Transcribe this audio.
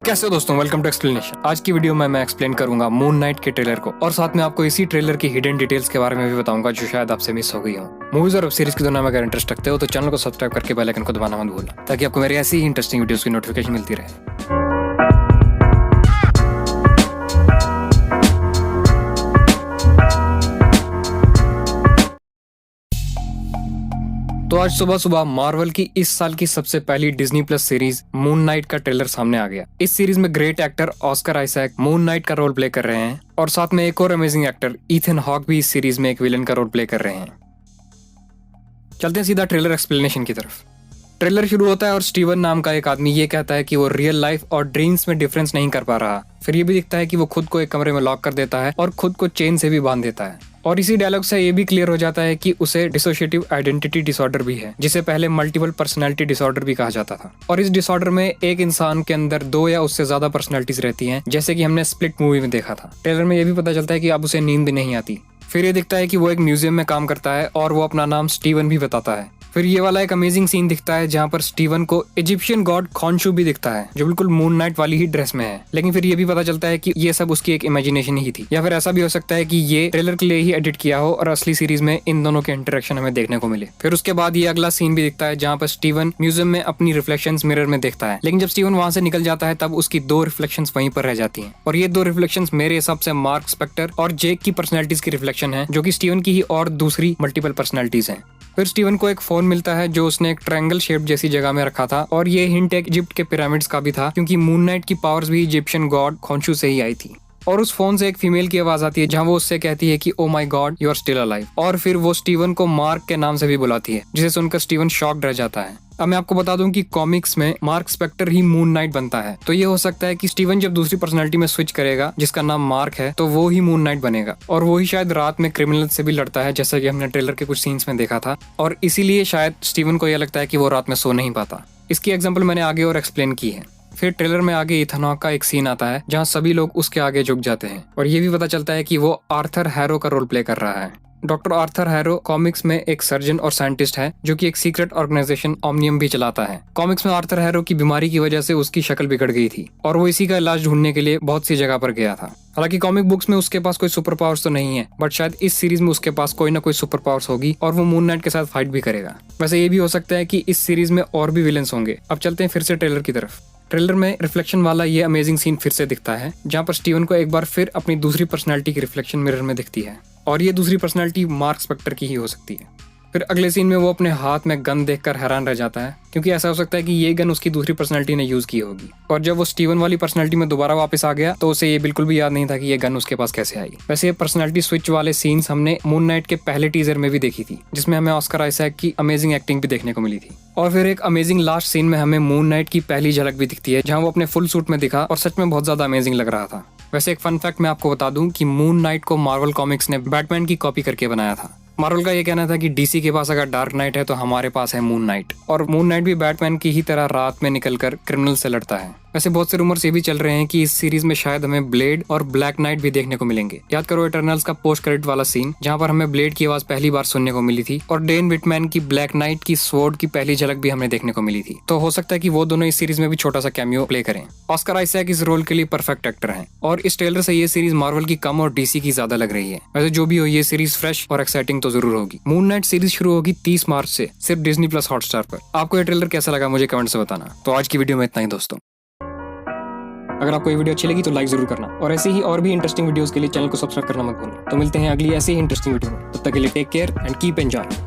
कैसे हो दोस्तों, वेलकम टू एक्सप्लेनेशन। आज की वीडियो में मैं एक्सप्लेन करूंगा मून नाइट के ट्रेलर को और साथ में आपको इसी ट्रेलर की हिडन डिटेल्स के बारे में भी बताऊंगा जो शायद आपसे मिस हो गई हो। मूवीज और वेब सीरीज की दुनिया में अगर इंटरेस्ट रखते हो तो चैनल को सब्सक्राइब करके बेल आइकन को दबाना मत भूलना ताकि आपको मेरी ऐसी ही इंटरेस्टिंग वीडियोस की नोटिफिकेशन मिलती रहे। तो आज सुबह सुबह मार्वल की इस साल की सबसे पहली Disney plus series moon night का ट्रेलर सामने आ गया। इस सीरीज में great actor Oscar Isaac moon night का रोल प्ले कर रहे हैं और साथ में एक और अमेजिंग एक्टर ईथन हॉक भी इस सीरीज में एक विलन का रोल प्ले कर रहे हैं। चलते हैं सीधा ट्रेलर एक्सप्लेनेशन की तरफ। ट्रेलर शुरू होता है और स्टीवन नाम का एक आदमी ये कहता है कि वो रियल लाइफ और ड्रीम्स में डिफरेंस नहीं कर पा रहा। फिर ये भी दिखता है कि वो खुद को एक कमरे में लॉक कर देता है और खुद को चेन से भी बांध देता है। और इसी डायलॉग से ये भी क्लियर हो जाता है कि उसे डिसोशिएटिव आइडेंटिटी डिसऑर्डर भी है, जिसे पहले मल्टीपल पर्सनैलिटी डिसऑर्डर भी कहा जाता था। और इस डिसऑर्डर में एक इंसान के अंदर 2 या उससे ज्यादा पर्सनैलिटीज रहती हैं, जैसे कि हमने स्प्लिट मूवी में देखा था। ट्रेलर में ये भी पता चलता है कि अब उसे नींद भी नहीं आती। फिर ये दिखता है कि वो एक म्यूजियम में काम करता है और वो अपना नाम स्टीवन भी बताता है। फिर ये वाला एक अमेजिंग सीन दिखता है जहाँ पर स्टीवन को इजिप्शियन गॉड खॉन्शू भी दिखता है जो बिल्कुल मून नाइट वाली ही ड्रेस में है। लेकिन फिर ये भी पता चलता है कि ये सब उसकी एक इमेजिनेशन ही थी, या फिर ऐसा भी हो सकता है कि ये ट्रेलर के लिए ही एडिट किया हो और असली सीरीज में इन दोनों के इंटरेक्शन हमें देखने को मिले। फिर उसके बाद ये अगला सीन भी दिखता है जहाँ पर स्टीवन म्यूजियम में अपनी रिफ्लेक्शंस मिरर में देखता है, लेकिन जब स्टीवन वहां से निकल जाता है तब उसकी 2 रिफ्लेक्शंस वहीं पर रह जाती हैं। और ये 2 रिफ्लेक्शंस मेरे हिसाब से मार्क स्पेक्टर और जेक की पर्सनैलिटीज की रिफ्लेक्शन है, जो कि स्टीवन की ही और दूसरी मल्टीपल पर्सनैलिटीज हैं। फिर स्टीवन को एक फोन मिलता है जो उसने एक ट्रायंगल शेप जैसी जगह में रखा था और ये हिंट एक इजिप्ट के पिरामिड्स का भी था, क्योंकि मून नाइट की पावर्स भी इजिप्शियन गॉड खॉन्शू से ही आई थी। और उस फोन से एक फीमेल की आवाज आती है जहां वो उससे कहती है कि oh my god you are still alive. और फिर वो स्टीवन को मार्क के नाम से भी बुलाती है, जिसे सुनकर स्टीवन शॉक्ड रह जाता है। अब मैं आपको बता दूं कि कॉमिक्स में मार्क स्पेक्टर ही मून नाइट बनता है, तो ये हो सकता है कि स्टीवन जब दूसरी पर्सनालिटी में स्विच करेगा जिसका नाम मार्क है तो वो ही मून नाइट बनेगा और वो ही शायद रात में क्रिमिनल से भी लड़ता है, जैसा कि हमने ट्रेलर के कुछ सीन्स में देखा था। और इसीलिए शायद स्टीवन को यह लगता है कि वो रात में सो नहीं पाता। इसकी एग्जाम्पल मैंने आगे और एक्सप्लेन की है। फिर ट्रेलर में आगे ईथन हॉक का एक सीन आता है जहां सभी लोग उसके आगे झुक जाते हैं और ये भी पता चलता है कि वो आर्थर हैरो का रोल प्ले कर रहा है। डॉक्टर आर्थर हैरो कॉमिक्स में एक सर्जन और साइंटिस्ट है जो कि एक सीक्रेट ऑर्गेनाइजेशन ओमनियम भी चलाता है। कॉमिक्स में आर्थर हैरो की बीमारी की वजह से उसकी शक्ल बिगड़ गई थी और वो इसी का इलाज ढूंढने के लिए बहुत सी जगह पर गया था। हालांकि कॉमिक बुक्स में उसके पास कोई सुपर पावर्स तो नहीं है, बट शायद इस सीरीज में उसके पास कोई ना कोई सुपर पावर्स होगी और वो मून नाइट के साथ फाइट भी करेगा। वैसे ये भी हो सकता है कि इस सीरीज में और भी विलेंस होंगे। अब चलते हैं फिर से ट्रेलर की तरफ। ट्रेलर में रिफ्लेक्शन वाला ये अमेजिंग सीन फिर से दिखता है जहाँ पर स्टीवन को एक बार फिर अपनी दूसरी पर्सनैलिटी की रिफ्लेक्शन मिरर में दिखती है और ये दूसरी पर्सनैलिटी मार्क स्पेक्टर की ही हो सकती है। फिर अगले सीन में वो अपने हाथ में गन देखकर हैरान रह जाता है, क्योंकि ऐसा हो सकता है कि ये गन उसकी दूसरी पर्सनैलिटी ने यूज की होगी। और जब वो स्टीवन वाली पर्सनैलिटी में दोबारा वापस आ गया तो उसे ये बिल्कुल भी याद नहीं था कि ये गन उसके पास कैसे आई। वैसे ये पर्सनैलिटी स्विच वाले सीन्स हमने मून नाइट के पहले टीजर में भी देखी थी, जिसमें हमें ऑस्कर आइजैक की अमेजिंग एक्टिंग भी देखने को मिली थी। और फिर एक अमेजिंग लास्ट सीन में हमें मून नाइट की पहली झलक भी दिखती है जहाँ वो अपने फुल सूट में दिखा और सच में बहुत ज्यादा अमेजिंग लग रहा था। वैसे एक फन फैक्ट मैं आपको बता दूं कि मून नाइट को मार्वल कॉमिक्स ने बैटमैन की कॉपी करके बनाया था। मार्वल का ये कहना था कि डीसी के पास अगर डार्क नाइट है तो हमारे पास है मून नाइट, और मून नाइट भी बैटमैन की ही तरह रात में निकलकर क्रिमिनल से लड़ता है। वैसे बहुत से रूमर्स ये भी चल रहे हैं कि इस सीरीज में शायद हमें ब्लेड और ब्लैक नाइट भी देखने को मिलेंगे। याद करो इटर्नल्स का पोस्ट क्रेडिट वाला सीन जहाँ पर हमें ब्लेड की आवाज पहली बार सुनने को मिली थी और डेन विटमैन की ब्लैक नाइट की स्वॉर्ड की पहली झलक भी हमें देखने को मिली थी। तो हो सकता है कि वो दोनों इस सीरीज में भी छोटा सा कैमियो प्ले करें। ऑस्कर आइजैक इस रोल के लिए परफेक्ट एक्टर हैं और इस ट्रेलर से ये सीरीज मार्वल की कम और डीसी की ज्यादा लग रही है। वैसे जो भी हो, ये सीरीज फ्रेश और एक्साइटिंग तो जरूर होगी। मून नाइट सीरीज शुरू होगी 30 मार्च से सिर्फ डिज्नी प्लस हॉटस्टार पर। आपको ये ट्रेलर कैसा लगा मुझे कमेंट से बताना। तो आज की वीडियो में इतना ही दोस्तों। अगर आपको ये वीडियो अच्छी लगी तो लाइक जरूर करना और ऐसी ही और भी इंटरेस्टिंग वीडियोस के लिए चैनल को सब्सक्राइब करना मत भूलना। तो मिलते हैं अगली ऐसी ही इंटरेस्टिंग वीडियो में। तब तक के लिए take care and keep enjoy.